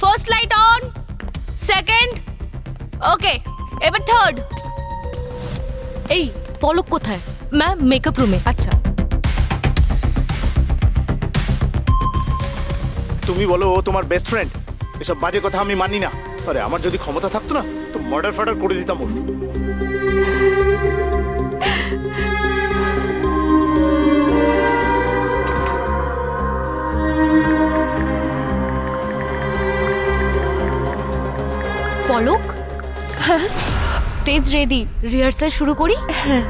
First light on, second, ওকে, এবার third. এই পলক কোথায়? ম্যাম মেকআপ রুমে। আচ্ছা, তুমি বলো ও তোমার বেস্ট ফ্রেন্ড? এসব বাজে কথা আমি মানি না। আরে আমার যদি ক্ষমতা থাকতো না তো মার্ডার ফার্ডার করে দিতাম ওর। পলক, স্টেজ রেডি, রিহার্সাল শুরু করি। হ্যাঁ,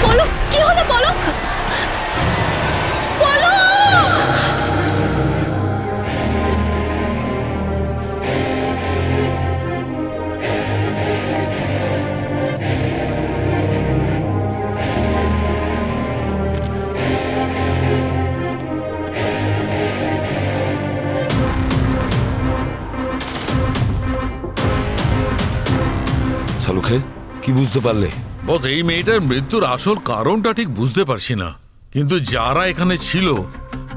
পলক কি হলো? পলক, পলক! শালুখে, কি বুঝতে পারলে? বস, এই মেয়েটার মৃত্যুর আসল কারণটা ঠিক বুঝতে পারছি না, কিন্তু যারা এখানে ছিল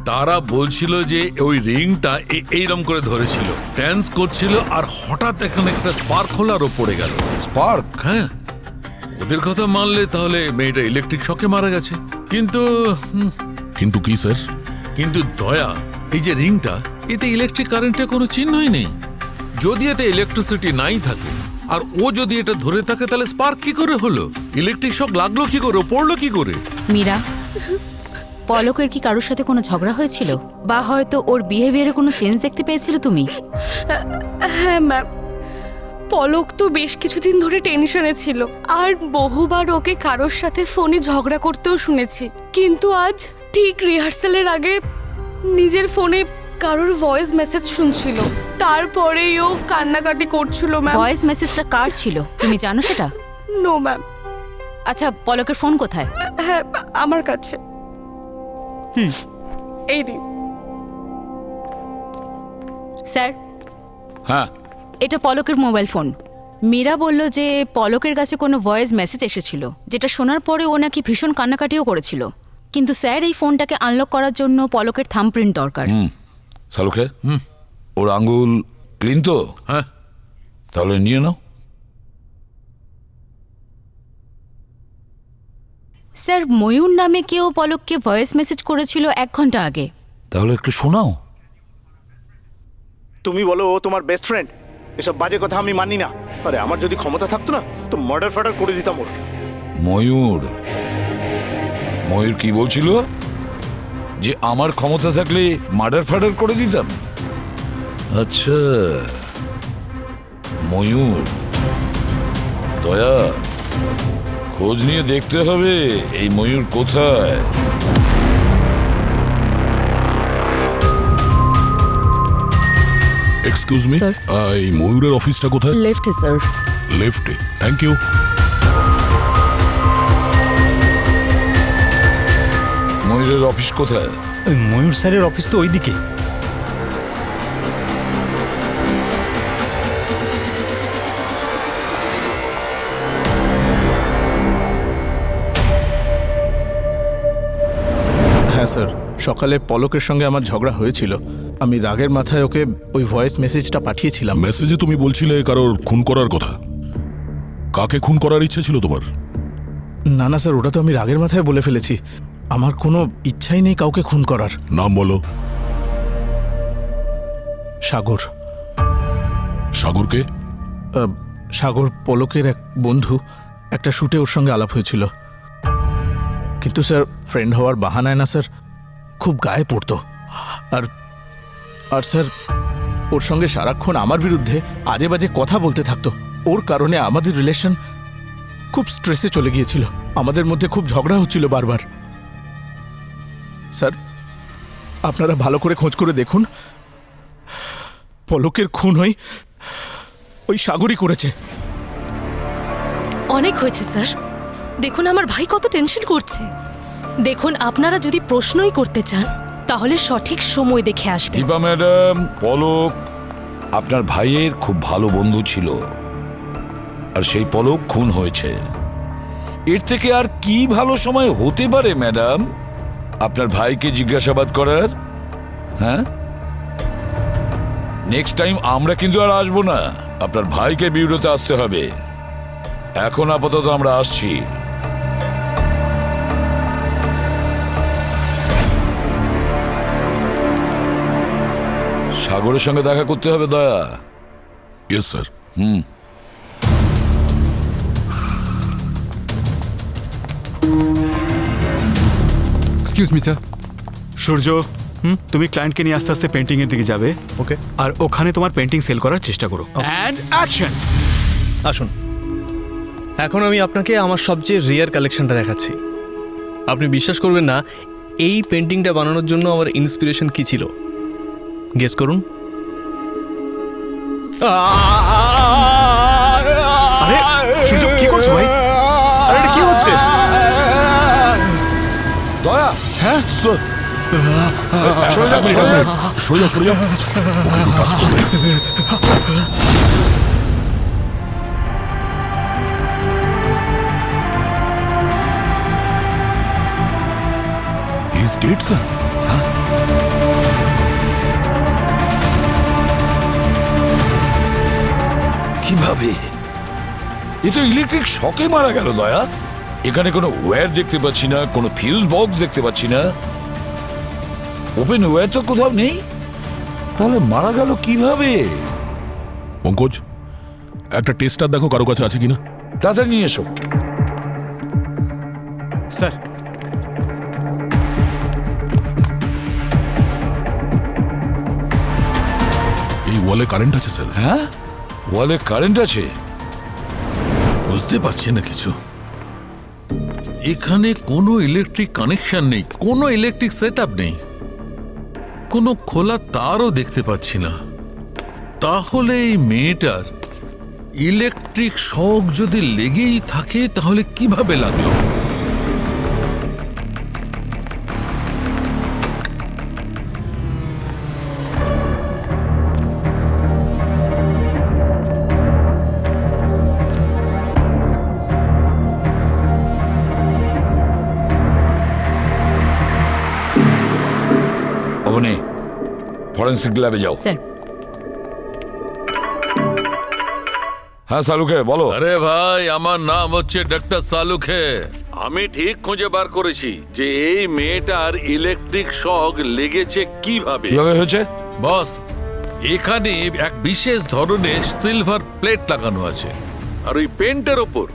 তারা বলছিল যে ওই রিংটা এইরকম করে ধরেছিল, ড্যান্স করছিল, আর হঠাৎ এখানে একটা স্পার্ক হলো আর ও পড়ে গেল। স্পার্ক? হ্যাঁ, ওদের কথা মানলে তাহলে মেয়েটা ইলেকট্রিক শকে মারা গেছে। কিন্তু কিন্তু কি স্যার? কিন্তু দয়া, এই যে রিংটা, এতে ইলেকট্রিক কারেন্টের কোনো চিহ্নই নেই। যদি এতে ইলেকট্রিসিটি নাই থাকে আর ও যদি এটা ধরে থাকে তাহলে স্পার্ক কি করে হলো? ইলেকট্রিক শক লাগলো কি করে? ও পড়লো কি করে? মীরা, পলকের কি কারোর সাথে কোনো ঝগড়া হয়েছিল, বা হয়তো ওর বিহেভিয়ারে কোনো চেঞ্জ দেখতে পেয়েছিল তুমি? হ্যাঁ ম্যাম, পলক তো বেশ কিছুদিন ধরে টেনশনে ছিল, আর বহুবার ওকে কারোর সাথে ফোনে ঝগড়া করতেও শুনেছি। কিন্তু আজ ঠিক রিহার্সালের আগে নিজের ফোনে কারোর ভয়েস মেসেজ শুনছিল, তারপরেই ও কান্নাকাটি করছিল। ম্যাম, ভয়েস মেসেজটা কার ছিল তুমি জানো সেটা? No ma'am. আচ্ছা, পলকের ফোন কোথায়? হ্যাঁ, আমার কাছে। হুম, এই রে। স্যার, হ্যাঁ, এটা পলকের মোবাইল ফোন। মীরা বলল যে পলকের কাছে কোনো ভয়েস মেসেজ এসেছিল, যেটা শোনার পরে ও নাকি ভীষণ কান্নাকাটিও করেছিল। কিন্তু স্যার, এই ফোনটাকে আনলক করার জন্য পলকের থাম্বপ্রিন্ট দরকার। শালুখে, ওর আঙ্গুল ক্লিন তো? হ্যাঁ, তাহলে নিয়ে নাও। স্যার, ময়ূর নামে কেউ পলককে ভয়েস মেসেজ করেছিল 1 ঘন্টা আগে। তাহলে একটু শোনাও। তুমি বলো ও তোমার বেস্ট ফ্রেন্ড? এসব বাজে কথা আমি মানি না। আরে আমার যদি ক্ষমতা থাকতো না তো মার্ডার ফার্ডার করে দিতাম ওর। ময়ূর? ময়ূর কি বলছিল? যে আমার ক্ষমতা থাকলে মার্ডার ফার্ডার করে দিতাম? আচ্ছা, ময়ূর। দয়া, খোঁজ নিয়ে দেখতে হবে এই ময়ূর কোথায়। Excuse me, Sir. এই ময়ূরের অফিসটা কোথায়? লেফটে স্যার। লেফটে, থ্যাংক ইউ। ময়ূরের অফিস কোথায়? ময়ূর স্যারের অফিস তো ওইদিকে। হ্যাঁ স্যার, সকালে পলকের সঙ্গে আমার ঝগড়া হয়েছিল। আমি রাগের মাথায় ওকে ওই ভয়েস মেসেজটা পাঠিয়েছিলাম। মেসেজে তুমি বলছিলে কারোর খুন করার কথা। কাকে খুন করার ইচ্ছে ছিল তোমার? না না স্যার, ওটা তো আমি রাগের মাথায় বলে ফেলেছি। আমার কোনো ইচ্ছাই নেই কাউকে খুন করার। নাম বলো। সাগর। সাগরকে? সাগর পলকের এক বন্ধু। একটা শুটে ওর সঙ্গে আলাপ হয়েছিল, কিন্তু স্যার ফ্রেন্ড হওয়ার বাহানায় না স্যার খুব গায়ে পড়তো। আর আর স্যার ওর সঙ্গে সারাক্ষণ আমার বিরুদ্ধে আজে বাজে কথা বলতে থাকতো। ওর কারণে আমাদের রিলেশন খুব স্ট্রেসে চলে গিয়েছিল। আমাদের মধ্যে খুব ঝগড়া হচ্ছিল বারবার। স্যার, আপনারা ভালো করে খোঁজ করে দেখুন, পলকের খুন ওই সাগরই করেছে। অনেক হয়েছে স্যার, দেখুন আমার ভাই কত টেনশন করছে। দেখুন আপনারা যদি প্রশ্নই করতে চান তাহলে সঠিক সময় দেখে আসবেন। দীপা ম্যাডাম, পলক আপনার ভাইয়ের খুব ভালো বন্ধু ছিল, আর সেই পলক খুন হয়েছে। এর থেকে আর কি ভালো সময় হতে পারে ম্যাডাম আপনার ভাইকে জিজ্ঞাসাবাদ করার? হ্যাঁ, নেক্সট টাইম আমরা কিন্তু আর আসবো না, আপনার ভাইকে বিউরোতে আসতে হবে। এখন আপাতত আমরা আসছি। সাগরের সঙ্গে দেখা করতে হবে Daya. Yes sir. Excuse me sir. Surya, তুমি ক্লায়েন্টকে নিয়ে আস্তে আস্তে পেন্টিং এর দিকে যাবে। ওকে। আর ওখানে তোমার পেন্টিং সেল করার চেষ্টা করো। And action. আসুন, এখন আমি আপনাকে আমার সবচেয়ে রেয়ার কালেকশনটা দেখাচ্ছি। আপনি বিশ্বাস করবেন না, এই পেন্টিংটা বানানোর জন্য আমার ইন্সপিরেশন কি ছিল, গেস করুন। আরে সূর্য, কি করছো ভাই? আরে এটা কি হচ্ছে? দয়া, হ্যাঁ স্যার। সরে যাও, সরে যাও। ওকে একটু টাচ করবে। He's dead, sir. কিভাবে? এ তো ইলেকট্রিক শকে মারা গেল দয়া। এখানে কোনো ওয়্যার দেখতে পাচ্ছি না, কোনো ফিউজ বক্স দেখতে পাচ্ছি না, ওপেন ওয়্যার তো কোথাও নেই। তাহলে মারা গেল কিভাবে? পঙ্কজ, একটা টেস্টার দেখো কারো কাছে আছে কিনা। তাড়াতাড়ি নিয়ে এসো। স্যার, এই ওয়ালে কারেন্ট আছে স্যার। হ্যাঁ, ওয়ালে কারেন্ট আছে? বুঝতে পারছি না কিছু। এখানে কোনো ইলেকট্রিক কানেকশন নেই, কোনো ইলেকট্রিক সেটআপ নেই, কোনো খোলা তারও দেখতে পাচ্ছি না। তাহলে এই মেয়েটার ইলেকট্রিক শক যদি লেগেই থাকে তাহলে কিভাবে লাগলো? অবনী, ফরেন্সিক ল্যাবে যাও। স্যার, হ্যাঁ সালুকে বলো। আরে ভাই, আমার নাম হচ্ছে ডক্টর সালুখে। আমি ঠিক খুঁজে বার করেছি যে এই মেয়েটার ইলেকট্রিক শক লেগেছে কিভাবে। কিভাবে হয়েছে? বস, এখানে এক বিশেষ ধরনের সিলভার প্লেট লাগানো আছে, আর ওই পেন্টের ওপর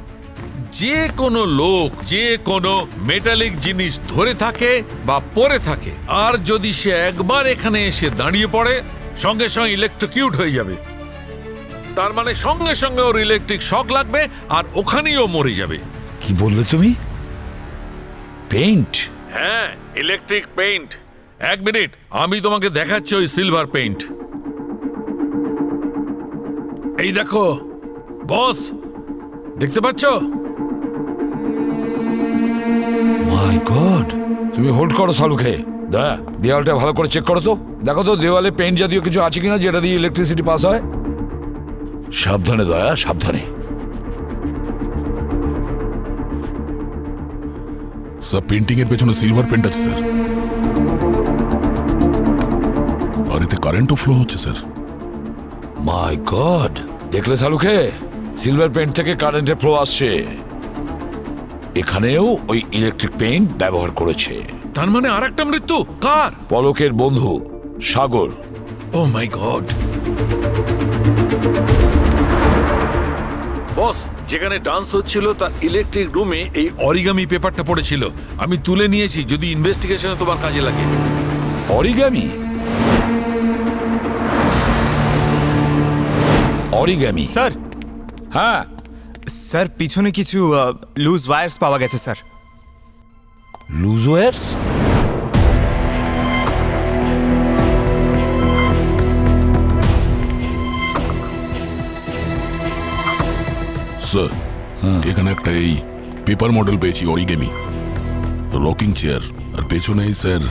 যে কোনো লোক যে কোনো মেটালিক জিনিস ধরে থাকে বা পরে থাকে, আর যদি সে একবার এখানে এসে দাঁড়িয়ে পড়ে সঙ্গে সঙ্গে ইলেকট্রিকিউট হয়ে যাবে। তার মানে সঙ্গে সঙ্গে ওর ইলেকট্রিক শক লাগবে আর ওখানেই ও মরে যাবে। কি বললে তুমি? পেইন্ট? হ্যাঁ, ইলেকট্রিক পেইন্ট। এক মিনিট, আমি তোমাকে দেখাচ্ছি ওই সিলভার পেইন্ট। এই দেখো বস, দেখতে পাচ্ছ? মাই গড! তুমি হোল্ড করো সালুকে। দয়া, দেওয়ালটা ভালো করে চেক করো তো, দেখো তো দেওয়ালে পেইন্ট জাতীয় কিছু আছে কিনা যেটা দিয়ে ইলেকট্রিসিটি পাস হয়। সাবধানে দয়া, সাবধানে। স্যার, পেন্টিং এর পেছনে সিলভার পেন্ট আছে স্যার, আর এতে কারেন্টও ফ্লো হচ্ছে স্যার। মাই গড! দেখলে সালুকে, সিলভার পেইন্ট থেকে কারেন্টের ফ্লো আসছে। এখানেও ওই ইলেকট্রিক পেইন্ট ব্যবহার করেছে। তার মানে আর একটা মৃত্যু কার? পলকের বন্ধু সাগর। ও মাই গড! বস, যেখানে ডান্স হচ্ছিল তার ইলেকট্রিক রুমে এই অরিগামি পেপারটা পড়েছিল। আমি তুলে নিয়েছি, যদি ইনভেস্টিগেশনে তোমার কাজে লাগে। অরিগামি? অরিগামি? স্যার, হ্যাঁ স্যার পিছনে কিছু লুজ ওয়্যারস পাওয়া গেছে স্যার। Loose wires? স্যার এখানে একটা এই পেপার মডেল পেয়েছি অরিগেমি, রকিং চেয়ার, আর পেছনে স্যার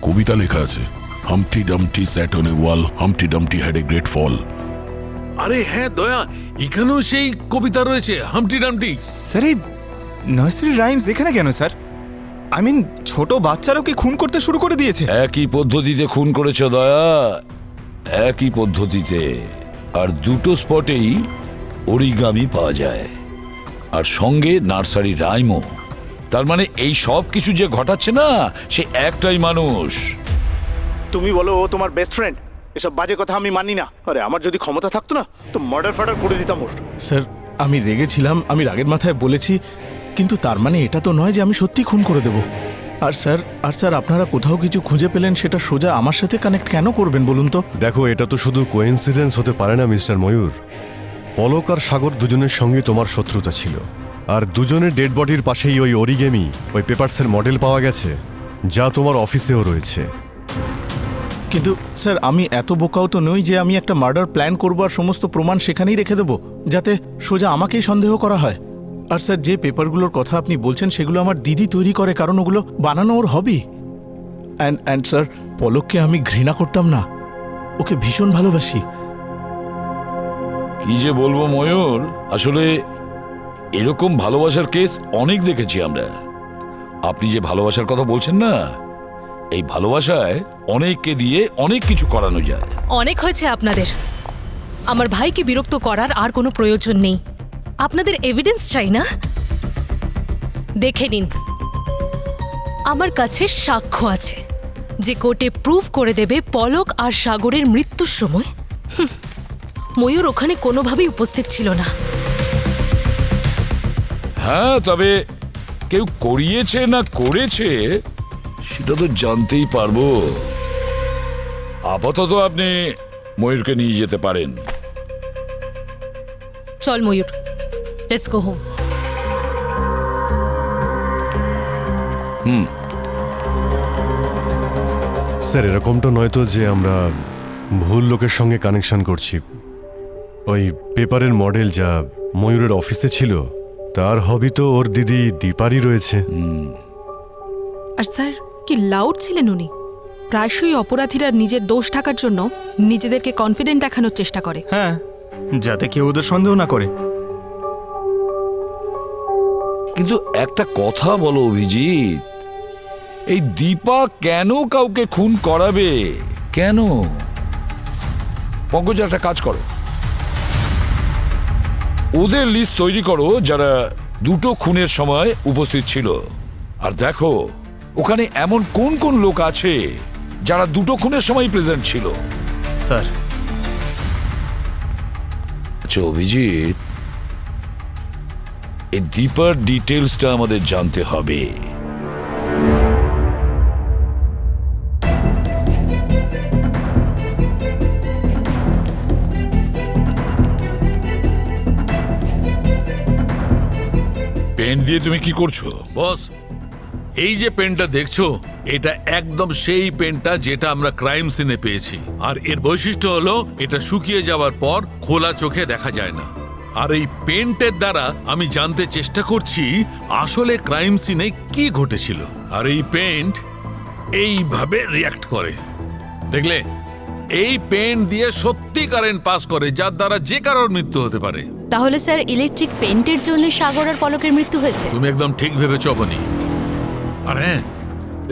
কবিতা লেখা আছে, Humpty Dumpty sat on a wall, Humpty Dumpty had a great fall. আরে হ্যাঁ দয়া, এখানেও সেই কবিতা রয়েছে হামটি ডামটি। স্যার এই নার্সারি রাইমস এখানে কেন স্যার? আই মিন ছোট বাচ্চারাও কি খুন করতে শুরু করে দিয়েছে? একই পদ্ধতিতে খুন করেছ দয়া, একই পদ্ধতিতে। আর দুটো স্পটেই অরিগামি পাওয়া যায়, আর সঙ্গে নার্সারি রাইমও। তার মানে এই সব কিছু যে ঘটাচ্ছে না, সে একটাই মানুষ। তুমি বলো ও তোমার বেস্ট ফ্রেন্ড, এসব বাজে কথা আমি মানি না। আরে আমার যদি ক্ষমতা থাকতো না তো মার্ডার ফার্ডার করে দিতাম ওর। স্যার আমি রেগেছিলাম, আমি রাগের মাথায় বলেছি, কিন্তু তার মানে এটা তো নয় যে আমি সত্যি খুন করে দেব। আর স্যার আপনারা কোথাও কিছু খুঁজে পেলেন সেটা সোজা আমার সাথে কানেক্ট কেন করবেন বলুন তো? দেখো, এটা তো শুধু কোইন্সিডেন্স হতে পারে না মিস্টার ময়ূর। পলক আর সাগর দুজনের সঙ্গে তোমার শত্রুতা ছিল, আর দুজনের ডেড বডির পাশেই ওই অরিগেমি, ওই পেপারসের মডেল পাওয়া গেছে, যা তোমার অফিসেও রয়েছে। কিন্তু স্যার আমি এত বোকাও তো নই যে আমি একটা মার্ডার প্ল্যান করবো আর সমস্ত প্রমাণ সেখানেই রেখে দেবো যাতে সোজা আমাকেই সন্দেহ করা হয়। আর স্যার যে পেপারগুলোর কথা আপনি বলছেন সেগুলো আমার দিদি তৈরি করে, কারণ ওগুলো বানানো ওর হবি। অ্যান্ড স্যার পলককে আমি ঘৃণা করতাম না, ওকে ভীষণ ভালোবাসি। কি যে বলবো ময়ূর, আসলে এরকম ভালোবাসার কেস অনেক দেখেছি আমরা। আপনি যে ভালোবাসার কথা বলছেন না, এই ভালোবাসায় অনেককে দিয়ে অনেক কিছু করানো যায়। অনেক হয়েছে আপনাদের। আমার ভাইকে বিরক্ত করার আর কোনো প্রয়োজন নেই। আপনাদের এভিডেন্স চাই না? দেখে নিন, আমার কাছে সাক্ষ্য আছে যে কোর্টে প্রুফ করে দেবে পলক আর সাগরের মৃত্যুর সময় ময়ূর ওখানে কোনোভাবেই উপস্থিত ছিল না। হ্যাঁ, তবে কেউ করিয়েছে না করেছে সেটা তো জানতেই পারবো। আপাতত আপনি ময়ূরকে নিয়ে যেতে পারেন। চল ময়ূর, লেটস গো হোম। স্যার এরকমটা নয়তো যে আমরা ভুল লোকের সঙ্গে কানেকশন করছি। ওই পেপারের মডেল যা ময়ূরের অফিসে ছিল, তার হবি তো ওর দিদি দীপারই রয়েছে। আর স্যার কি লাউড ছিলেন উনি। প্রায়শই অপরাধীরা নিজের দোষ ঢাকার জন্য নিজেদেরকে কনফিডেন্ট দেখানোর চেষ্টা করে। হ্যাঁ, যাতে কেউ ওদের সন্দেহ না করে। কিন্তু একটা কথা বলো অভিজিৎ, এই দীপা কেন কাউকে খুন করাবে? কেন? পঙ্কজ একটা কাজ করো, ওদের লিস্ট তৈরি করো যারা দুটো খুনের সময় উপস্থিত ছিল, আর দেখো ওখানে এমন কোন কোন লোক আছে যারা দুটো খুনের সময় প্রেজেন্ট ছিল। স্যার আচ্ছা অভিজিৎ, এই দীপার ডিটেলসটা আমাদের জানতে হবে। পেন দিয়ে তুমি কি করছো? বস, এই যে পেনটা দেখছো, এটা একদম সেই পেনটা যেটা আমরা ক্রাইম সিনে পেয়েছি। আর এর বৈশিষ্ট্য হলো এটা শুকিয়ে যাওয়ার পর খোলা চোখে দেখা যায় না। আর এই পেন্টের দ্বারা আমি জানতে চেষ্টা করছি আসলে ক্রাইম সিনে কি ঘটেছিল। আর এই পেন্ট এইভাবে রিয়াক্ট করে, দেখলে? এই পেন্ট দিয়ে সত্যি কারেন্ট পাস করে, যার দ্বারা যে কারোর মৃত্যু হতে পারে। তাহলে স্যার ইলেকট্রিক পেন্টের জন্য সাগর আর পলকের মৃত্যু হয়েছে? তুমি একদম ঠিক ভেবেছ অবনী। আর হ্যাঁ,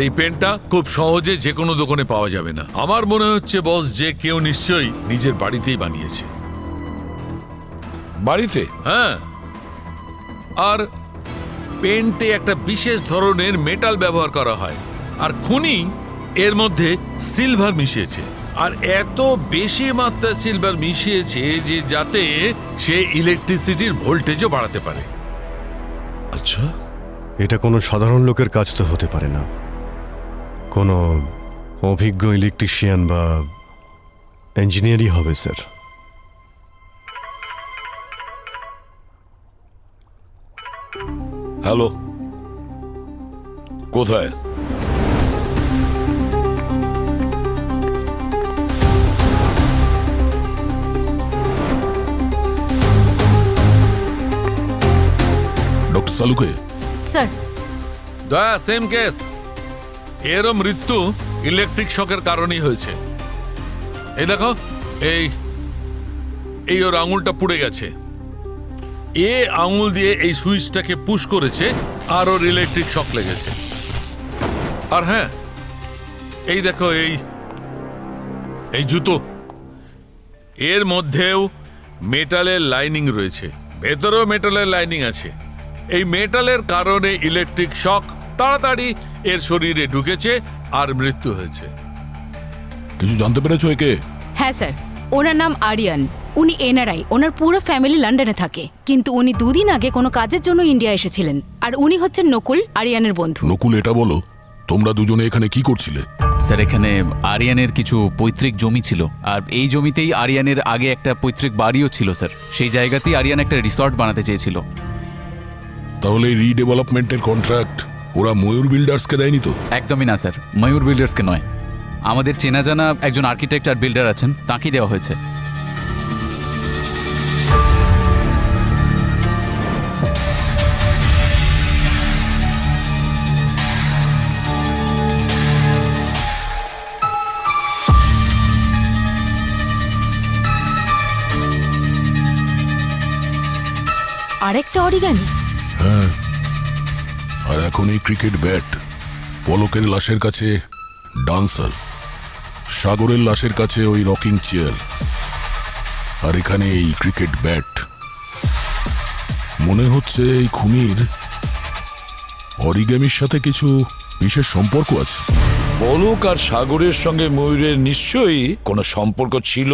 এই পেনটা খুব সহজে যে কোনো দোকানে পাওয়া যাবে না। আমার মনে হচ্ছে বস, যে কেউ নিশ্চয়ই নিজের বাড়িতেই বানিয়েছে। বাড়িতে? হ্যাঁ, আর পেন্টে একটা বিশেষ ধরনের মেটাল ব্যবহার করা হয়, আর খুনি এর মধ্যে সিলভার মিশিয়েছে। আর এত বেশি মাত্রা সিলভার মিশিয়েছে যে যাতে সে ইলেকট্রিসিটির ভোল্টেজও বাড়াতে পারে। আচ্ছা, এটা কোনো সাধারণ লোকের কাজ তো হতে পারে না। কোনো অভিজ্ঞ ইলেকট্রিশিয়ান বা ইঞ্জিনিয়ারই হবে স্যার। হ্যালো, কোথায়? সালুকে স্যার দয়া সেম কেস, এরও মৃত্যু ইলেকট্রিক শকের কারণেই হয়েছে। এই দেখো, এই ওর আঙুলটা পুড়ে গেছে। এ আঙুল দিয়ে এই সুইচটাকে পুশ করেছে আর ওর ইলেকট্রিক শক লেগেছে। আর হ্যাঁ, এই দেখো, এই জুতো, এর মধ্যেও মেটালের লাইনিং রয়েছে, ভেতরেও মেটালের লাইনিং আছে। এই মেটালের কারণে ইলেকট্রিক শক তাড়াতাড়ি এর শরীরে ঢুকেছে আর মৃত্যু হয়েছে। কিছু জানতে পেরেছো একে? হ্যাঁ স্যার, ওনার নাম আরিয়ান। উনি এনআরআই, ওনার পুরো ফ্যামিলি লন্ডনে থাকে, কিন্তু উনি 2 দিন আগে কোনো কাজের জন্য ইন্ডিয়া এসেছিলেন। আর উনি হচ্ছেন নকুল, আরিয়ানের বন্ধু। নকুল, এটা বলো তোমরা দুজনে এখানে কি করছিলে? স্যার, এখানে আরিয়ানের কিছু পৈতৃক জমি ছিল, আর এই জমিতেই আরিয়ানের আগে একটা পৈতৃক বাড়িও ছিল স্যার। সেই জায়গাতেই আরিয়ান একটা রিসর্ট বানাতে চেয়েছিল। তাহলে এই রিডেভেলপমেন্টের কন্ট্রাক্ট ওরা ময়ূর বিল্ডার্সকে দেয়নি তো? একদমই না স্যার, ময়ূর বিল্ডার্সকে নয়। আমাদের চেনা জানা একজন আর্কিটেক্ট আর বিল্ডার আছেন, তাঁকেই দেওয়া হয়েছে। আরেকটা অরিগামি? হ্যাঁ, আর এখন এই ক্রিকেট ব্যাট। পলকের লাশের কাছে ডান্সার, সাগরের লাশের কাছে ওই রকিং চেয়ার, আর এখানে এই ক্রিকেট ব্যাট। মনে হচ্ছে এই খুনির অরিগেমির সাথে কিছু বিশেষ সম্পর্ক আছে। পলক আর সাগরের সঙ্গে ময়ূরের নিশ্চয়ই কোনো সম্পর্ক ছিল,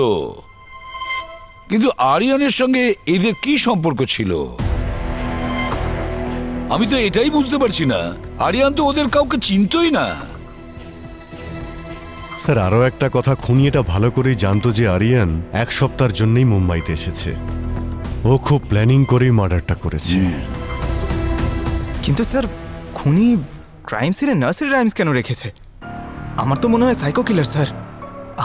কিন্তু আরিয়ানের সঙ্গে এদের কি সম্পর্ক ছিল আমি তো এটাই বুঝতে পারছি না। আরিয়ান তো ওদের কাউকে চিনতই না। স্যার, আরও একটা কথা, খুনি এটা ভালো করেই জানতো যে আরিয়ান 1 সপ্তাহের জন্যই মুম্বাইতে এসেছে। ও খুব প্ল্যানিং করেই মার্ডারটা করেছে। কিন্তু স্যার, খুনি ক্রাইম সিনে নার্সারি রাইমস কেন রেখেছে? আমার তো মনে হয় psycho killer sir.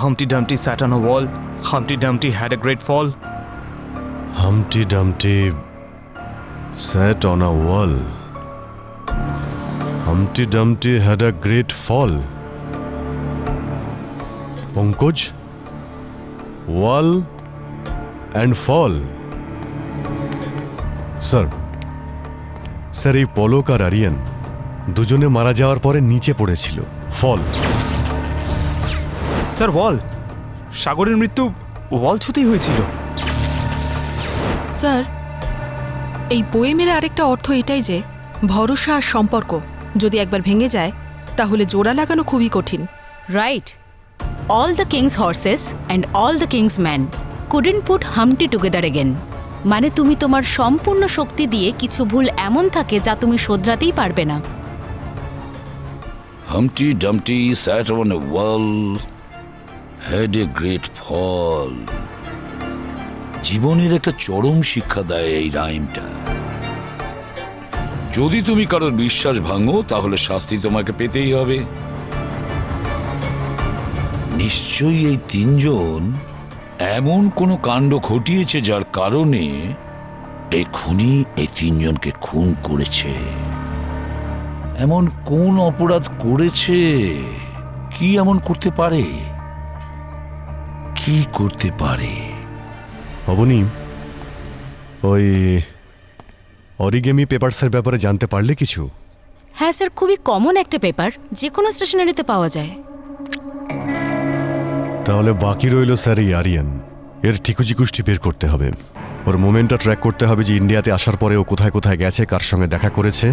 Humpty Dumpty sat on a wall, Humpty Dumpty had a great fall. Humpty Dumpty sat on a wall. Humpty Dumpty had a great fall. Pankaj, wall and fall. Sir, এই পলক আর আরিয়ান দুজনে মারা যাওয়ার পরে নিচে পড়েছিল, ফল। Sir, ওয়াল। সাগরের মৃত্যু ওয়াল ছুতেই হয়েছিল। স্যার, এই পোয়েমের আরেকটা অর্থ এটাই যে ভরসা আর সম্পর্ক যদি একবার ভেঙে যায় তাহলে জোড়া লাগানো খুবই কঠিন। Right. All the king's horses and all the king's man couldn't put Humpty together again. মানে তুমি তোমার সম্পূর্ণ শক্তি দিয়ে কিছু ভুল এমন থাকে যা তুমি শোধরাতেই পারবে না। হামটি Dumpty sat on a wall, had a great fall. জীবনের একটা চরম শিক্ষা দেয় এই রাইমটা। যদি তুমি কারোর বিশ্বাস ভাঙো তাহলে শাস্তি তোমাকে পেতেই হবে। নিশ্চয়ই এই 3 জন এমন কোনো কাণ্ড ঘটিয়েছে যার কারণে এই খুনি এই 3 জনকে খুন করেছে। এমন কোন অপরাধ করেছে? কি এমন করতে পারে? কি করতে পারে? অবনী, ওই অরিগেমি পেপারসের ব্যাপারে জানতে পারলে কিছু? হ্যাঁ স্যার, খুবই কমন একটা পেপার, যে কোনো স্টেশনারিতে পাওয়া যায়। তাহলে বাকি রইল স্যার এই আরিয়ান। এর ঠিকুজিকুষ্টি বের করতে হবে। ওর মোমেন্টটা ট্র্যাক করতে হবে যে ইন্ডিয়াতে আসার পরে ও কোথায় কোথায় গেছে, কার সঙ্গে দেখা করেছে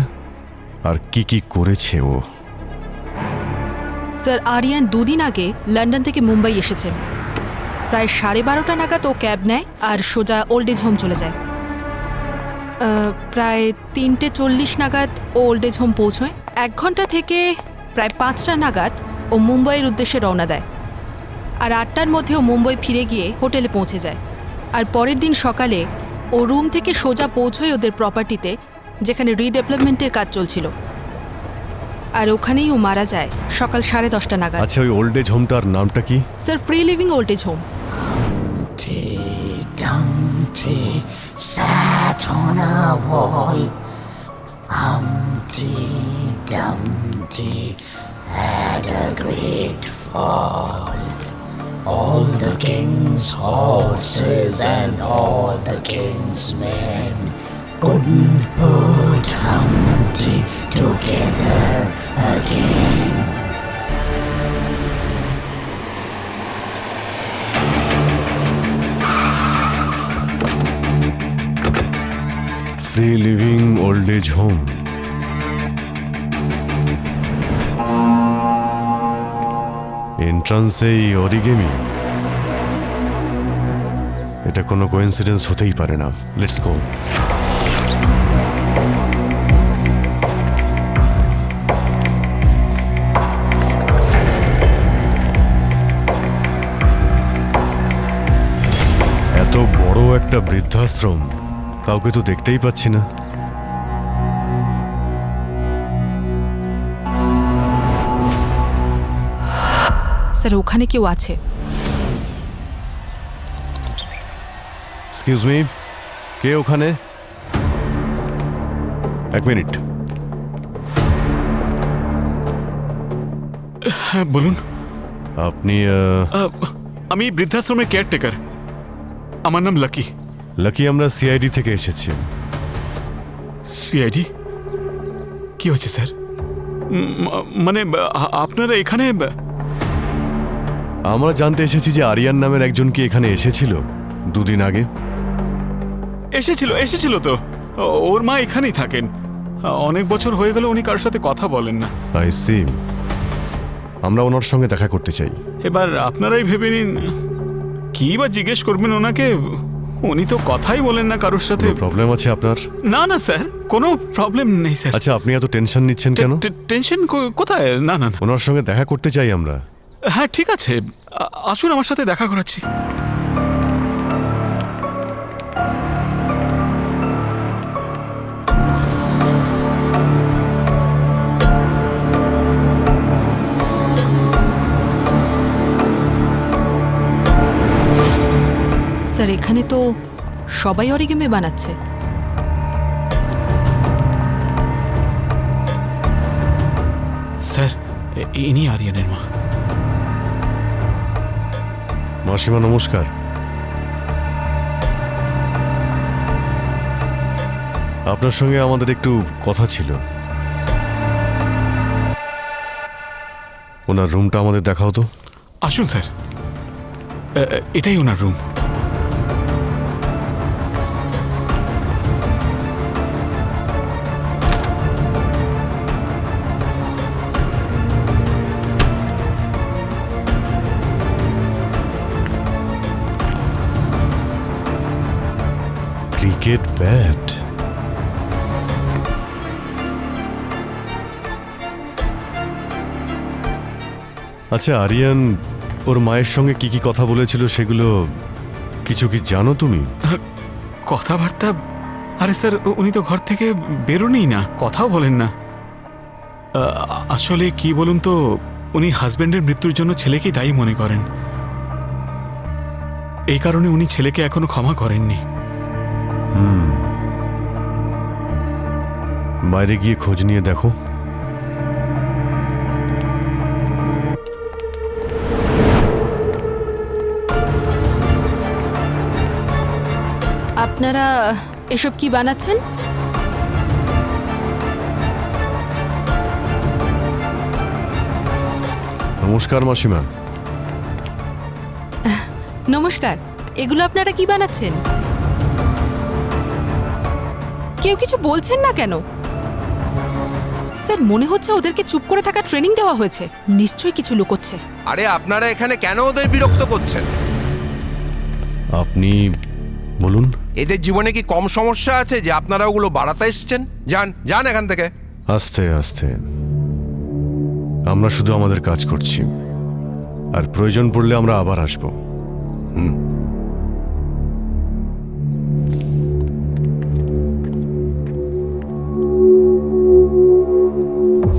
আর কি কি করেছে ও। স্যার, আরিয়ান 2 দিন আগে লন্ডন থেকে মুম্বাই এসেছেন। প্রায় 12:30 নাগাদ ও ক্যাব নেয় আর সোজা ওল্ড এজ হোম চলে যায়। প্রায় 3:40 নাগাদ ও ওল্ড এজ হোম পৌঁছয়। 1 ঘন্টা থেকে প্রায় 5টা নাগাদ ও মুম্বাইয়ের উদ্দেশ্যে রওনা দেয়। আর 8টার মধ্যে ও মুম্বাই ফিরে গিয়ে হোটেলে পৌঁছে যায়। আর পরের দিন সকালে ও রুম থেকে সোজা পৌঁছয় ওদের প্রপার্টিতে, যেখানে রিডেভেলপমেন্টের কাজ চলছিল। আর ওখানেই ও মারা যায় সকাল 10:30 নাগাদ। আচ্ছা, ওই ওল্ড এজ হোমটার নামটা কি? Sir, free living old age home. Sat on a wall, Humpty Dumpty had a great fall. All the king's horses and all the king's men couldn't put Humpty together again. Free living old age home. এন্ট্রান্সে origami, এটা কোনো coincidence হতেই পারে না। Let's go. এত বড় একটা বৃদ্ধাশ্রম, কাউকে তো দেখতেই পাচ্ছি না। স্যার ওখানে কেউ আছে। এক্সকিউজ মি, কে ওখানে? এক মিনিট। হ্যাঁ বলুন। আপনি আমি বৃদ্ধাশ্রমের কেয়ারটেকার, আমার নাম লাকি। লাকি, আমরা সিআইডি থেকে এসেছি। সিআইডি? কি হয়েছে স্যার? মানে আপনারা এখানে? আমরা জানতে এসেছি যে আরিয়ান নামের একজন কি এখানে এসেছিল দুদিন আগে। এসেছিল তো। ওর মা এখানেই থাকেন, অনেক বছর হয়ে গেল উনি কারোর সাথে কথা বলেন না। I see. আমরা ওনার সঙ্গে দেখা করতে চাই। এবার আপনারাই ভেবে নিন কি বা জিজ্ঞেস করবেন ওনাকে, উনি তো কথাই বলেন না কারোর সাথে। প্রবলেম আছে আপনার? না না স্যার, কোনো প্রবলেম নেই স্যার। আচ্ছা, আপনি এত টেনশন নিচ্ছেন কেন? টেনশন কোথায়? না না না, ওনার সঙ্গে দেখা করতে চাই আমরা। হ্যাঁ ঠিক আছে, আসুন আমার সাথে দেখা করাচ্ছি। স্যার এখানে তো সবাই অরিগেমি বানাচ্ছে। স্যার ইনি আরিয়ানের মা। মাসিমা নমস্কার। আপনার সঙ্গে আমাদের একটু কথা ছিল। ওনার রুমটা আমাদের দেখাও তো। আসুন স্যার, এটাই ওনার রুম। Cricket bat. আচ্ছা আরিয়ান ওর মায়ের সঙ্গে কি কি কথা বলেছিল সেগুলো কিছু কি জানো তুমি? কথাবার্তা? আরে স্যার উনি তো ঘর থেকে বেরোনই না, কথাও বলেন না। আসলে কি বলুন তো, উনি হাজব্যান্ডের মৃত্যুর জন্য ছেলেকেই দায়ী মনে করেন, এই কারণে উনি ছেলেকে এখনো ক্ষমা করেননি। বাইরে গিয়ে খোঁজ নিয়ে দেখো। আপনারা এসব কি বানাচ্ছেন? নমস্কার মাসিমা। নমস্কার, এগুলো আপনারা কি বানাচ্ছেন? কেউ কিছু বলছেন না কেন? স্যার মনে হচ্ছে ওদেরকে চুপ করে থাকা ট্রেনিং দেওয়া হয়েছে, নিশ্চয়ই কিছু লুকোচ্ছে। আরে আপনারা এখানে কেন ওদের বিরক্ত করছেন? আপনি বলুন। এদের জীবনে কি কম সমস্যা আছে যে আপনারা ওগুলো বাড়াতে এসছেন? যান যান এখান থেকে। আস্তে আস্তে, আমরা শুধু আমাদের কাজ করছি, আর প্রয়োজন পড়লে আমরা আবার আসবো।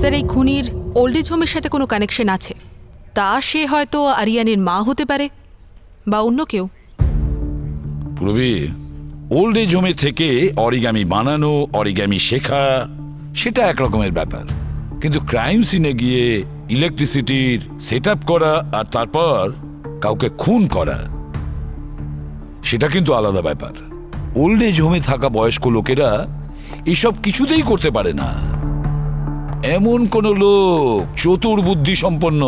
স্যার এই খুনির ওল্ড এজ হোমের সাথে কোনো কানেকশন আছে? তা সে হয়তো আরিয়ানের মা হতে পারে বা অন্য কেউ। পূর্বে ওল্ড এজ হোমে থেকে অরিগামি বানানো, অরিগামি শেখা, সেটা একরকমের ব্যাপার, কিন্তু ক্রাইম সিনে গিয়ে ইলেকট্রিসিটির সেট করা আর তারপর কাউকে খুন করা, সেটা কিন্তু আলাদা ব্যাপার। ওল্ড এজ হোমে থাকা বয়স্ক লোকেরা এসব কিছুতেই করতে পারে না। এমন কোন লোক চতুর বুদ্ধি সম্পন্ন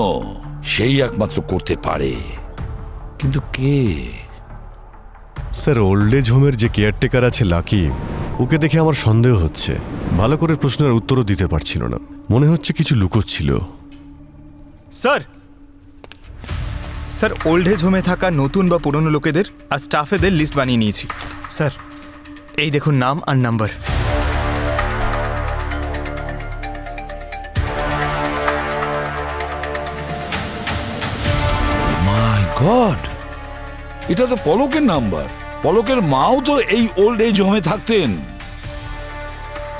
সেই একমাত্র করতে পারে, কিন্তু কে? স্যার, ওল্ড এজ হোমের যে কেয়ারটেকার আছে লাকি, ওকে দেখে আমার সন্দেহ হচ্ছে। ভালো করে প্রশ্নের উত্তরও দিতে পারছিল না, মনে হচ্ছে কিছু লুকোচ্ছিল। স্যার, স্যার ওল্ড এজ হোমে থাকা নতুন বা পুরনো লোকেদের আর স্টাফেদের লিস্ট বানিয়ে নিয়েছি। স্যার, এই দেখুন নাম আর নাম্বার। মাই গড, এটা তো পলকের নাম্বার। পলকের মাও তো এই ওল্ড এজ হোমে থাকতেন।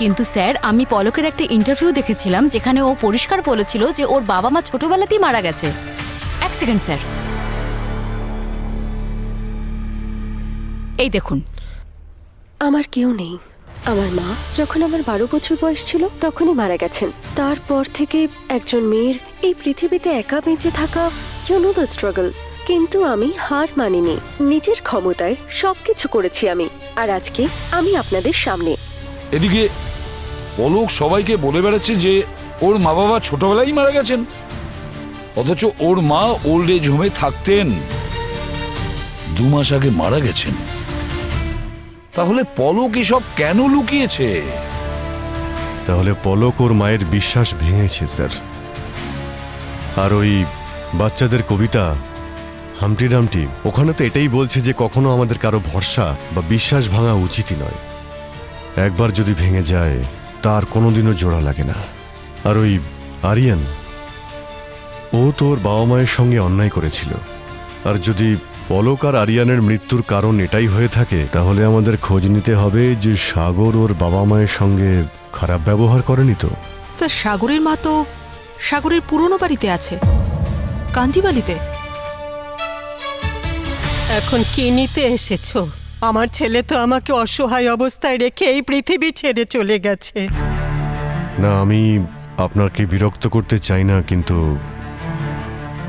কিন্তু স্যার, আমি পলকের একটা ইন্টারভিউ দেখেছিলাম যেখানে ও পরিষ্কার বলেছিল যে ওর বাবা মা ছোটবেলাতেই মারা গেছে। এক সেকেন্ড স্যার, এই দেখুন। আমার কেউ নেই। আমার মা যখন আমার 12 বছর বয়স ছিল তখনই মারা গেছেন। তারপর থেকে একজন মেয়ের এই পৃথিবীতে একা বেঁচে থাকা, ইউ নো দ্য স্ট্রাগল। কিন্তু আমি হার মানিনি, নিজের ক্ষমতায় সবকিছু করেছি আমি, আর আজকে আমি আপনাদের সামনে। এদিকে পলক সবাইকে বলে বেড়াচ্ছে যে ওর মা বাবা ছোটবেলায় মারা গেছেন, অথচ ওর মা ওল্ড এজ হোমে থাকতেন, 2 মাস আগে মারা গেছেন। তাহলে পলক এসব কেন লুকিয়েছে? তাহলে পলক ওর মায়ের বিশ্বাস ভেঙেছে স্যার। আর ওই বাচ্চাদের কবিতা হামটি ডামটি, ওখানে তো এটাই বলছে যে কখনো আমাদের কারো ভরসা বা বিশ্বাস ভাঙা উচিতই নয়। একবার যদি ভেঙে যায় তার কোনোদিনও জোড়া লাগে না। আর ওই আরিয়ান, ও তো ওর বাবা মায়ের সঙ্গে অন্যায় করেছিল। আর যদি পলক আর আরিয়ানের মৃত্যুর কারণ এটাই হয়ে থাকে, তাহলে আমাদের খোঁজ নিতে হবে যে সাগর ওর বাবা মায়ের সঙ্গে খারাপ ব্যবহার করেনি তো। স্যার, সাগরের মা তো সাগরের পুরনো বাড়িতে আছে, কান্দিবালিতে। এখন কি নিতে এসেছো? আমার ছেলে তো আমাকে অসহায় অবস্থায় রেখে এই পৃথিবী ছেড়ে চলে গেছে। না, আমি আপনাকে বিরক্ত করতে চাই না, কিন্তু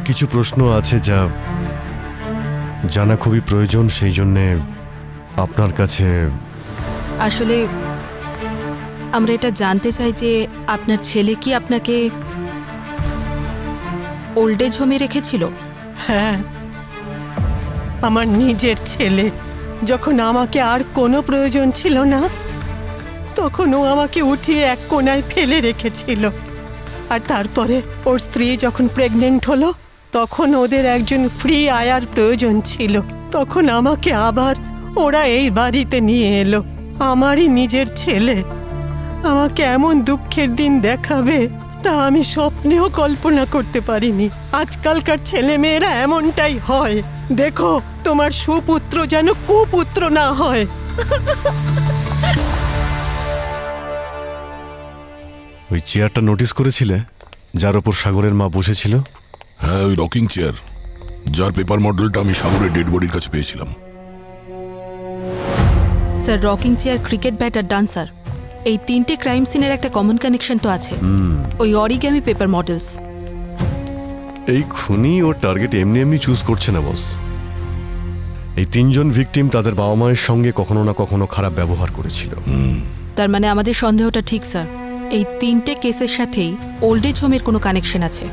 কিছু প্রশ্ন আছে যা জানা খুবই প্রয়োজন, সেই জন্যে আপনার কাছে। আসলে আমরা এটা জানতে চাই যে আপনার ছেলে কি আপনাকে ওল্ড এজ হোমে রেখেছিল? হ্যাঁ, আমার নিজের ছেলে। যখন আমাকে আর কোনো প্রয়োজন ছিল না, তখন ও আমাকে উঠিয়ে এক কোণায় ফেলে রেখেছিল। আর তারপরে ওর স্ত্রী যখন প্রেগনেন্ট হলো, তখন ওদের একজন ফ্রি আয়ার প্রয়োজন ছিল। তখন আমাকে আবার ওরা এই বাড়িতে নিয়ে এলো। আমারই নিজের ছেলে আমাকে এমন দুঃখের দিন দেখাবে তা আমি স্বপ্নেও কল্পনা করতে পারিনি। আজকালকার ছেলে মেয়েরা এমনটাই হয়। দেখো, তোমার সুপুত্র যেন কুপুত্র না হয়। ওই চেয়ারটা নোটিস করেছিলে, যার ওপর সাগরের মা বসেছিল? হ্যাঁ, ওই রকিং চেয়ার, যার পেপার মডেলটা আমি সাগরের ডেড বডির কাছে পেয়েছিলাম। Sir, rocking chair, cricket bat আর ডান্সার, এই 3টে ক্রাইম সিনের একটা কমন কানেকশন তো আছে। ওই অরিগামি পেপার মডেলস। এই খুনি ও টার্গেট এমনি এমনি চুজ করছে না বস। এই 3জন ভিকটিম তাদের বাবা মায়ের সঙ্গে কখনো না কখনো খারাপ ব্যবহার করেছিল। তার মানে আমাদের সন্দেহটা ঠিক স্যার। এই 3টে কেসের সাথেই ওল্ড এজ হোমের কোনো কানেকশন আছে।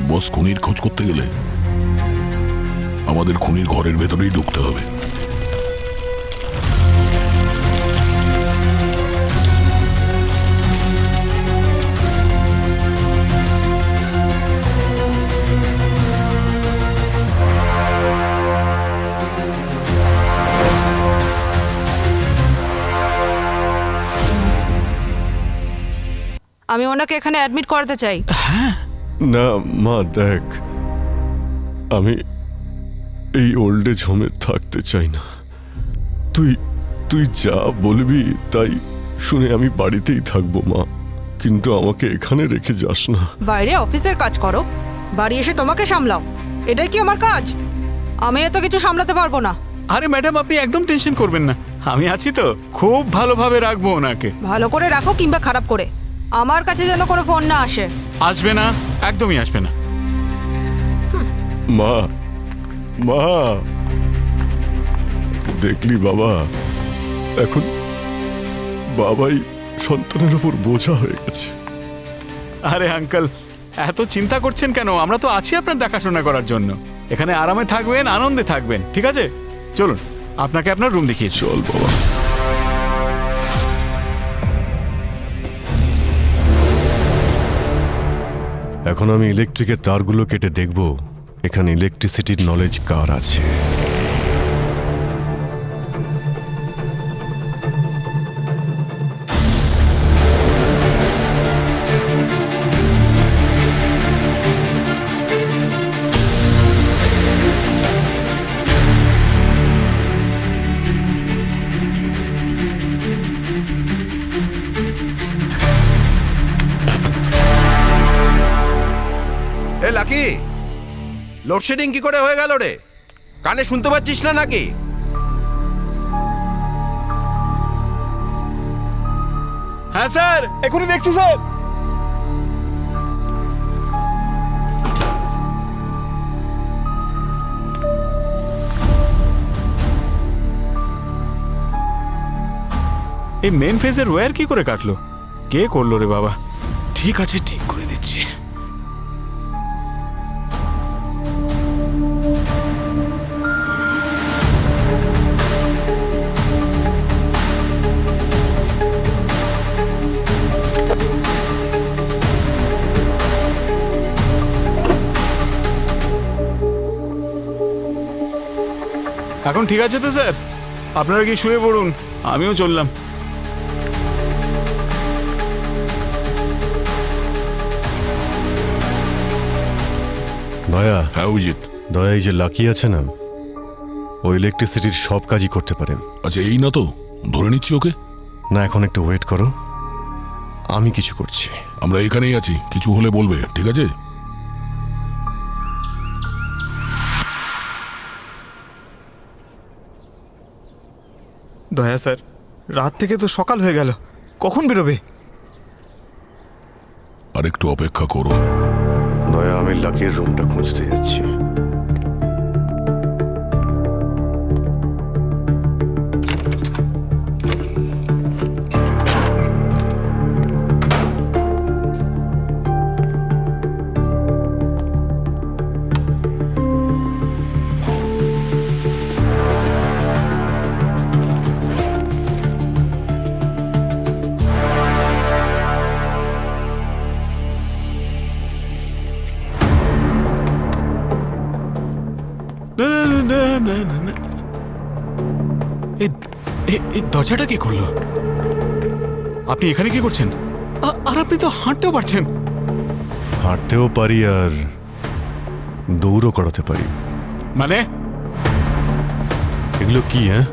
বস, খুনির খোঁজ করতে গেলে আমাদের খুনির ঘরের ভেতরেই ঢুকতে হবে। আমি ওনাকে এখানে অ্যাডমিট করাতে চাই। না মা, দেখ, আমি এই ওল্ড এজ হোমে থাকতে চাই না। তুই যা বলবি তাই শুনে আমি বাড়িতেই থাকবো মা, কিন্তু আমাকে এখানে রেখে যাস না। বাইরে অফিসের কাজ করো, বাড়ি এসে তোমাকে সামলাও, এটাই কি আমার কাজ? আমি এত কিছু সামলাতে পারবো না। আরে ম্যাডাম, আপনি একদম টেনশন করবেন না, আমি আছি তো, খুব ভালোভাবে রাখবো ওনাকে। ভালো করে রাখো কিংবা খারাপ করে, আমার কাছে যেন কোনো ফোন না আসে। আসবে না, একদমই আসবে না। মা, মা, দেখলি বাবা, এখন বাবাই সন্তানের উপর বোঝা হয়ে গেছে। আরে আঙ্কেল, এত চিন্তা করছেন কেন? আমরা তো আছি আপনার দেখাশোনা করার জন্য। এখানে আরামে থাকবেন, আনন্দে থাকবেন, ঠিক আছে? চলুন, আপনাকে আপনার রুম দেখিয়ে চল বাবা। এখন আমি ইলেকট্রিকের তারগুলো কেটে দেখব এখানে ইলেকট্রিসিটির নলেজ কার আছে। এ লাকি, লোডশেডিং কি করে হয়ে গেল রে? কানে শুনতে পাচ্ছিস না নাকি? হ্যাঁ স্যার, এখনই দেখছি স্যার। এই মেন ফেজের ওয়্যার কি করে কাটলো? কে করলো রে বাবা? ঠিক আছে, ঠিক করে দিচ্ছি। এখন ঠিক আছে তো স্যার? আপনারা কি শুয়ে পড়ুন, আমিও চললাম। দয়া। হ্যাঁ অভিজিৎ। দয়া, এই যে লাকি আছে না, ও ইলেকট্রিসিটির সব কাজই করতে পারেন। আচ্ছা, এই না তো ধরে নিচ্ছি ওকে? না, এখন একটু ওয়েট করো, আমি কিছু করছি। আমরা এখানেই আছি, কিছু হলে বলবে, ঠিক আছে? দয়া স্যার, রাত থেকে তো সকাল হয়ে গেল, কখন বেরোবে? আর একটু অপেক্ষা করো। দয়া, আমি লাকির রুমটা খুঁজতে যাচ্ছি। এই দরজাটা কি করলো? আপনি এখানে কি করছেন? আর আপনি তো হাঁটতেও পারছেন। হাঁটতেও পারি আর দৌড়ও করাতে পারি। মানে এগুলো কি? হ্যাঁ,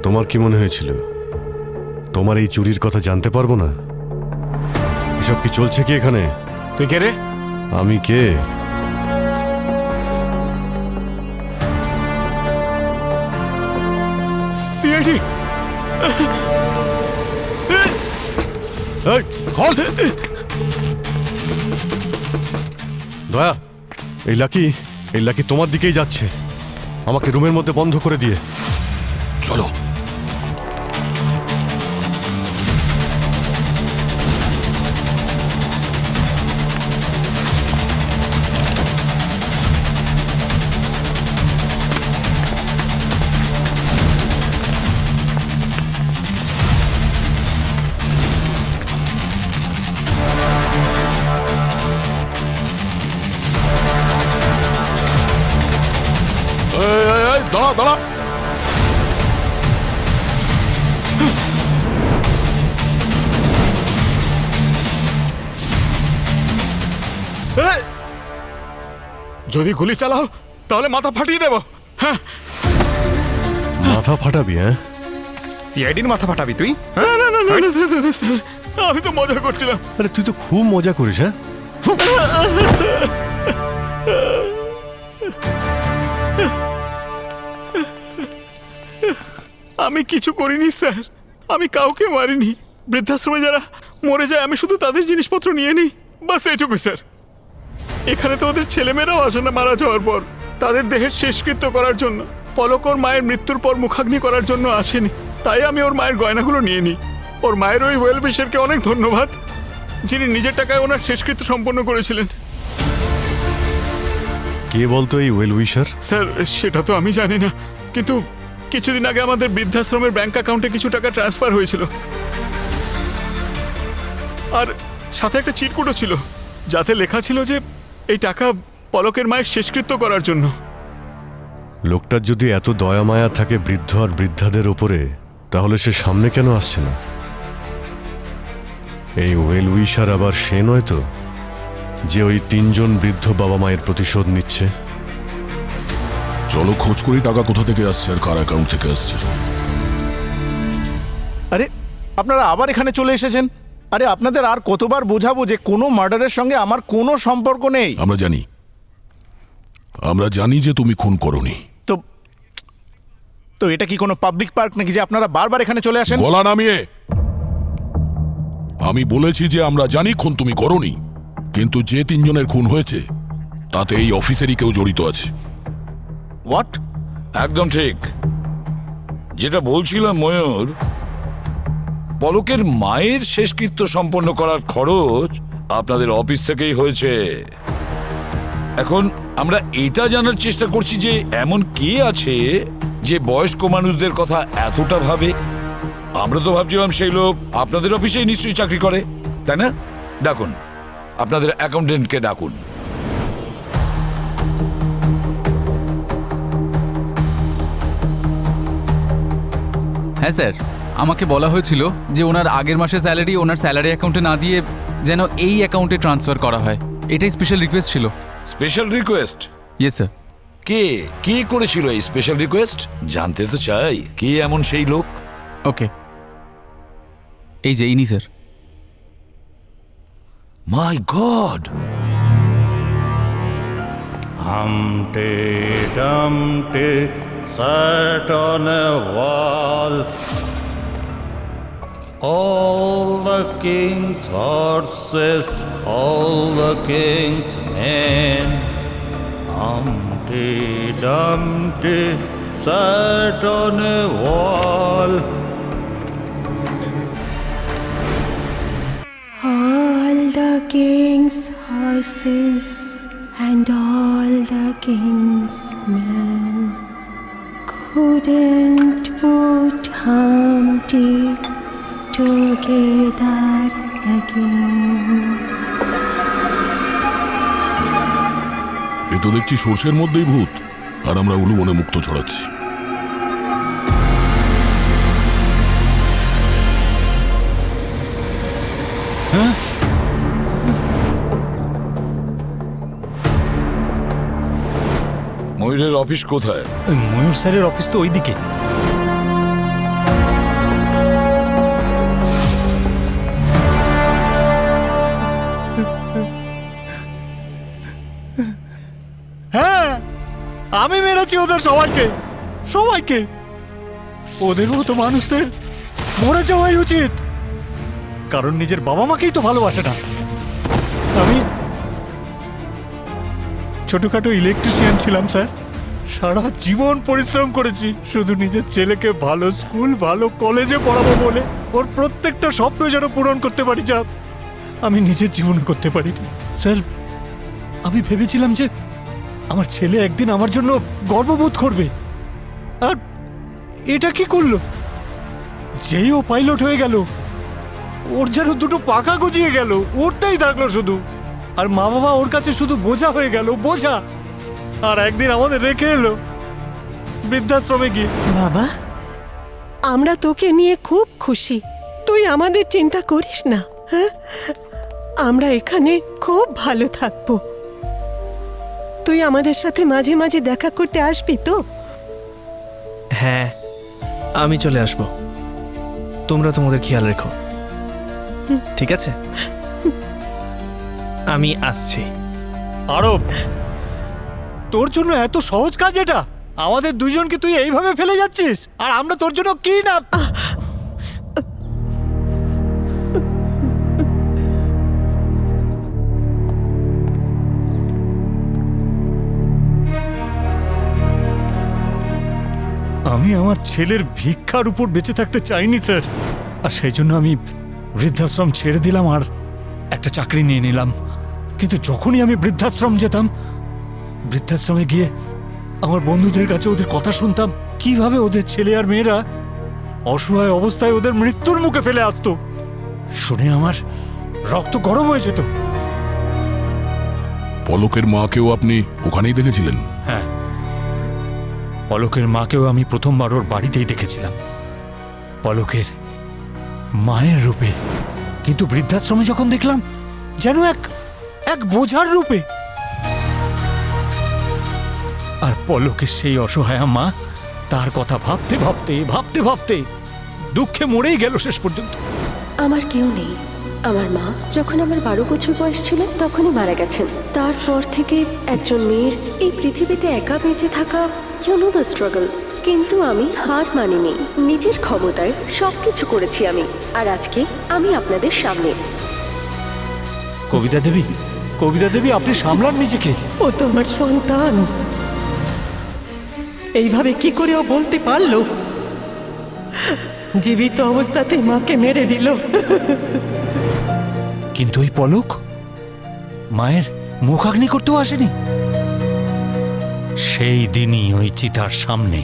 তোমার কি মনে হয়েছিল তোমার এই চুরির কথা জানতে পারবো না? এসব কি চলছে কি এখানে? তুই কে রে? আমি কে? সিআইডি। দয়া, এই লাকি তোমার দিকেই যাচ্ছে, আমাকে রুমের মধ্যে বন্ধ করে দিয়ে। চলো। দাঁড়া দাঁড়া। যদি গুলি চালাও তাহলে মাথা ফাটিয়ে দেব। হ্যাঁ, মাথা ফাটাবি? হ্যাঁ, সিআইডির মাথা ফাটাবি তুই? না না না না স্যার, আমি তো মজা করছিলাম। আরে তুই তো খুব মজা করিস। হ্যাঁ, আমি কিছু করিনি স্যার, আমি কাউকে মারিনি। বৃদ্ধাশ্রমে যারা মরে যায় আমি শুধু তাদের জিনিসপত্র নিয়ে নিই, বাস এইটুকু স্যার। এখানে তো ওদের ছেলেমেয়েরাও আসে না মারা যাওয়ার পর তাদের দেহের শেষকৃত্য করার জন্য। পলক ওর মায়ের মৃত্যুর পর মুখাগ্নি করার জন্য আসেনি, তাই আমি ওর মায়ের গয়নাগুলো নিয়ে নিই। ওর মায়ের ওই ওয়েল উইশারকে অনেক ধন্যবাদ, যিনি নিজের টাকায় ওনার শেষকৃত্য সম্পন্ন করেছিলেন। কে বলতো এই ওয়েল উইশার? স্যার সেটা তো আমি জানি না, কিন্তু কিছুদিন আগে আমাদের বৃদ্ধাশ্রমের ব্যাংক অ্যাকাউন্টে কিছু টাকা ট্রান্সফার হয়েছিল, আর সাথে একটা চিরকুটও ছিল যাতে লেখা ছিল যে এই টাকা পলকের মায়ের শেষকৃত্য করার জন্য। লোকটার যদি এত দয়া মায়া থাকে বৃদ্ধ আর বৃদ্ধাদের ওপরে, তাহলে সে সামনে কেন আসছে না? এই ওয়েল উইশার আবার সে নয় তো, যে ওই 3 জন বৃদ্ধ বাবা মায়ের প্রতিশোধ নিচ্ছে? চলো খোঁজ করি টাকা কোথা থেকে আসছে আর কার অ্যাকাউন্ট থেকে আসছে। আরে আপনারা আবার এখানে চলে এসেছেন। আরে আপনাদের আর কতবার বোঝাবো যে কোনো মার্ডারের সঙ্গে আমার কোনো সম্পর্ক নেই। আমরা জানি যে তুমি খুন করনি। তো এটা কি কোনো পাবলিক পার্ক নাকি যে আপনারা বারবার এখানে চলে আসেন? গলা নামিয়ে। আমি বলেছি যে আমরা জানি খুন তুমি করনি, কিন্তু যে 3 জনের খুন হয়েছে তাতে এই অফিসেরই কেউ জড়িত আছে। হোয়াট? একদম ঠিক। যেটা বলছিলাম ময়ূর, পলকের মায়ের শেষকৃত্য সম্পন্ন করার খরচ আপনাদের অফিস থেকেই হয়েছে। এখন আমরা এটা জানার চেষ্টা করছি যে এমন কে আছে যে বয়স্ক মানুষদের কথা এতটা ভাবে। আমরা তো ভাবছিলাম সেই লোক আপনাদের অফিসেই নিশ্চয়ই চাকরি করে, তাই না? ডাকুন, আপনাদের অ্যাকাউন্টেন্টকে ডাকুন। হ্যাঁ স্যার, আমাকে বলা হয়েছিল যে ওনার আগের মাসের স্যালারি ওনার স্যালারি অ্যাকাউন্টে না দিয়ে যেন এই অ্যাকাউন্টে ট্রান্সফার করা হয়। এটাই স্পেশাল রিকোয়েস্ট ছিল। Special request? Yes sir. কে করেছিল এই স্পেশাল রিকোয়েস্ট? জানতে তো চাই কে এমন সেই লোক। ওকে, এই যে ইনি sir. My god! Humpty Dumpty sat on a wall. All the king's horses, all the king's men. Humpty Dumpty sat on a wall. All the king's horses and all the king's men couldn't put Humpty together again. এ তো দেখছি সর্ষের মধ্যেই ভূত, আর আমরা উলুবনে মুক্ত ছড়াচ্ছি। হ্যাঁ, ময়ূরের office কোথায়? ময়ূর স্যারের অফিস তো ওইদিকে। হ্যাঁ, আমি মেরেছি ওদের সবাইকে। ওদের মতো মানুষদের মরে যাওয়াই উচিত, কারণ নিজের বাবা মাকেই তো ভালোবাসে না। আমি ছোটখাটো ইলেকট্রিশিয়ান ছিলাম স্যার, সারা জীবন পরিশ্রম করেছি শুধু নিজের ছেলেকে ভালো স্কুল ভালো কলেজে পড়াবো বলে। ওর প্রত্যেকটা স্বপ্ন যেন পূরণ করতে পারি, যা আমি নিজের জীবনে করতে পারিনি। স্যার, আমি ভেবেছিলাম যে আমার ছেলে একদিন আমার জন্য গর্ববোধ করবে, আর এটা কি করলো? যেই ও পাইলট হয়ে গেল, ওর যেন দুটো পাখা গজিয়ে গেল, উড়তেই থাকলো শুধু। আর মা বাবা ওর কাছে শুধু বোঝা হয়ে গেল, বোঝা। আর একদিন আমাদের রেখে এলো বৃদ্ধাশ্রমে গিয়ে। বাবা, আমরা তোকে নিয়ে খুব খুশি। তুই আমাদের চিন্তা করিস না। হ্যাঁ, আমরা এখানে খুব ভালো থাকবো। তুই আমাদের সাথে মাঝে মাঝে দেখা করতে আসবি তো? হ্যাঁ, আমি চলে আসব। তোমরা তোমাদের খেয়াল রেখো, ঠিক আছে? আমি আসছি। আরব, তোর জন্য এত সহজ কাজ এটা? আমাদের দুজনকে তুই এইভাবে ফেলে যাচ্ছিস, আর আমরা তোর জন্য কি না। আমি আমার ছেলের ভিক্ষার উপর বেঁচে থাকতে চাইনি স্যার, আর সেই জন্য আমি বৃদ্ধাশ্রম ছেড়ে দিলাম আর একটা চাকরি নিয়ে নিলাম। কিন্তু যখনই আমি বৃদ্ধাশ্রম যেতাম, বৃদ্ধাশ্রমে গিয়ে আমার বন্ধুদের কাছে ওদের কথা শুনতাম, কিভাবে ওদের ছেলে আর মেয়েরা অসহায় অবস্থায় ওদের মৃত্যুর মুখে ফেলে আসতো। শুনে আমার রক্ত গরম হয়ে যেত। পলকের মাকেও আপনি ওখানেই দেখেছিলেন? হ্যাঁ, পলকের মাকেও আমি প্রথমবার ওর বাড়িতেই দেখেছিলাম, পলকের মায়ের রূপে। কিন্তু বৃদ্ধাশ্রমে যখন দেখলাম, যেন এক বোঝার রূপে। আর পলকের সেই অসহায় মা, তার কথা ভাবতে ভাবতে ভাবতে ভাবতে দুঃখে মরেই গেল শেষ পর্যন্ত। আমার কেউ নেই। আমার মা যখন আমার 12 বছর বয়স ছিল তখনই মারা গেছেন। তারপর থেকে একজন মেয়ের এই পৃথিবীতে একা বেঁচে থাকা, ইউ নো দ্য স্ট্রাগল। কিন্তু আমি হার মানিনি, নিজের ক্ষমতায় সবকিছু করেছি আমি। আর আজকে আমি আপনাদের সামনে। কবিতা দেবী, কবিতা দেবী, আপনি সামলান নিজেকে। ও তো আমার সন্তান, এইভাবে কি করে ও বলতে পারলো? জীবিত অবস্থাতেই মাকে মেরে দিল। কিন্তু ওই পলক মায়ের মুখাগ্নি করতেও আসেনি। সেই দিনই ওই চিতার সামনে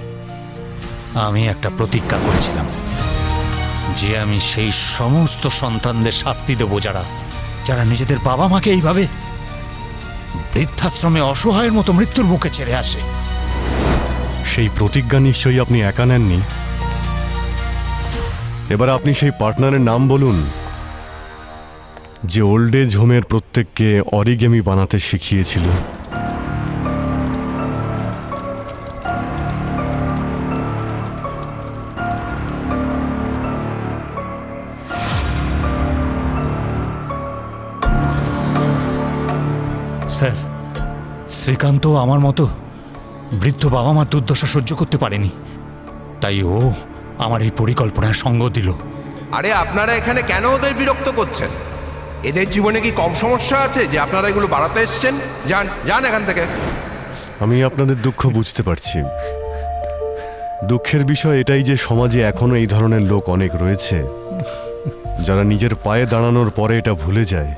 আমি একটা প্রতিজ্ঞা করেছিলাম যে আমি সেই সমস্ত সন্তানদের শাস্তি দেব যারা নিজেদের বাবা মাকে এইভাবে বৃদ্ধাশ্রমে অসহায়ের মতো মৃত্যুর মুখে ছেড়ে আসে। সেই প্রতিজ্ঞা নিশ্চয়ই আপনি একা নেননি। এবার আপনি সেই পার্টনারের নাম বলুন যে ওল্ড এজ হোমের প্রত্যেককে অরিগেমি বানাতে শিখিয়েছিল। স্যার, শ্রীকান্ত আমার মতো বৃদ্ধ বাবা মার দুর্দশা সহ্য করতে পারেনি, তাই ও আমার এই পরিকল্পনায় সঙ্গ দিল। আরে আপনারা এখানে কেন ওদের বিরক্ত করছেন? এদের জীবনে কি কম সমস্যা আছে যে আপনারা এগুলো বাড়াতে এসছেন? যান যান এখান থেকে। আমি আপনাদের দুঃখ বুঝতে পারছি। দুঃখের বিষয় এটাই যে সমাজে এখনো এই ধরনের লোক অনেক রয়েছে যারা নিজের পায়ে দাঁড়ানোর পরে এটা ভুলে যায়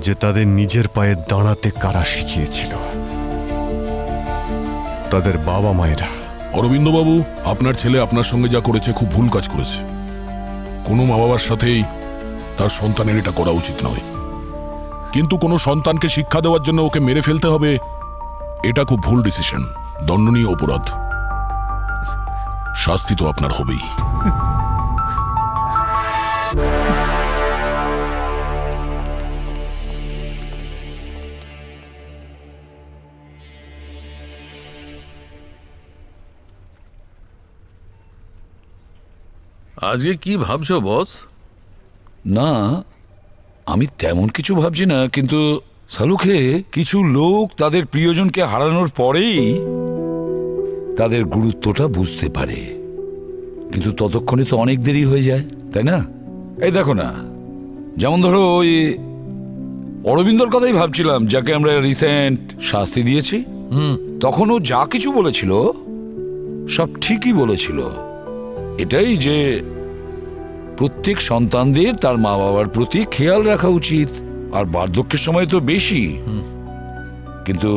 যে তাদের নিজের পায়ে দাঁড়াতে কারা শিখিয়েছিল, তাদের বাবা মায়েরা। অরবিন্দবাবু, আপনার ছেলে আপনার সঙ্গে যা করেছে খুব ভুল কাজ করেছে। কোনো মা বাবার সাথেই তার সন্তানের এটা করা উচিত নয়। কিন্তু কোনো সন্তানকে শিক্ষা দেওয়ার জন্য ওকে মেরে ফেলতে হবে, এটা খুব ভুল ডিসিশন, দণ্ডনীয় অপরাধ। শাস্তি তো আপনার হবেই। আজকে কি ভাবছো বস? না, আমি তেমন কিছু ভাবছি না, কিন্তু সালুখে কিছু লোক তাদের প্রিয়জনকে হারানোর পরেই তাদের গুরুত্বটা বুঝতে পারে, কিন্তু ততক্ষণে তো অনেক দেরি হয়ে যায়, তাই না? এই দেখো না, যেমন ধরো ওই অরবিন্দর কথাই ভাবছিলাম, যাকে আমরা রিসেন্ট শাস্তি দিয়েছি। তখন ও যা কিছু বলেছিল সব ঠিকই বলেছিল। এটাই যে প্রত্যেক সন্তানদের তার মা বাবার প্রতি খেয়াল রাখা উচিত, আর বার্ধক্যের সময় তো বেশি। কিন্তু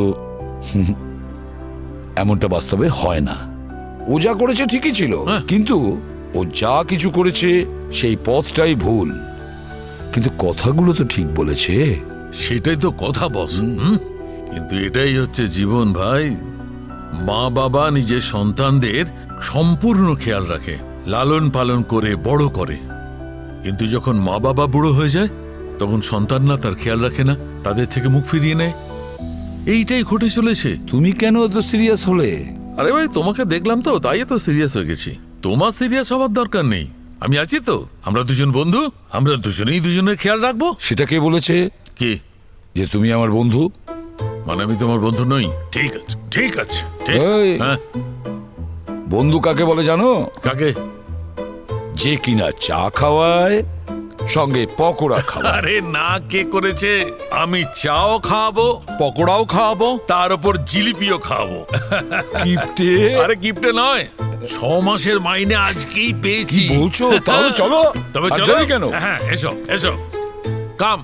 এমনটা বাস্তবে হয় না। ও যা করেছে ঠিকই ছিল, কিন্তু ও যা কিছু করেছে সেই পথটাই ভুল, কিন্তু কথাগুলো তো ঠিক বলেছে। সেটাই তো কথা বস। কিন্তু এটাই হচ্ছে জীবন ভাই। মা বাবা নিজের সন্তানদের সম্পূর্ণ খেয়াল রাখে, লালন পালন করে বড় করে, কিন্তু যখন মা বাবা বুড়ো হয়ে যায় তখন সন্তানরা তার খেয়াল রাখে না, তাদের থেকে মুখ ফিরিয়ে নেয়। এইটাই ঘটে চলেছে। তুমি কেন এত সিরিয়াস হলে? আরে ভাই, তোমাকে দেখলাম তো, তাই তো সিরিয়াস হয়ে গেছি। তোমার সিরিয়াস হওয়ার দরকার নেই, আমি আছি তো। আমরা দুজন বন্ধু, আমরা দুজনেই দুজনের খেয়াল রাখবো। সেটা কে বলেছে? কি? যে তুমি আমার বন্ধু? মানে আমি তোমার বন্ধু নই? ঠিক আছে, ঠিক আছে, ঠিক। এই, হ্যাঁ, বন্ধু কাকে বলে জানো? কাকে? যে কিনা চা খাওয়ায় সঙ্গে পকোড়া খাওয়ায়। আরে না, কে করেছে? আমি চাও খাওয়াবো, পকোড়াও খাওয়াবো, তার উপর জিলিপিও খাওয়াবো। গিফটে? আরে গিফটে নয়, 6 মাসের মাইনে আজকেই পেয়েছি। কি বলছো? তাহলে চলো। তবে আর চলো। দেরি কেন? হ্যাঁ, এসো এসো, কাম।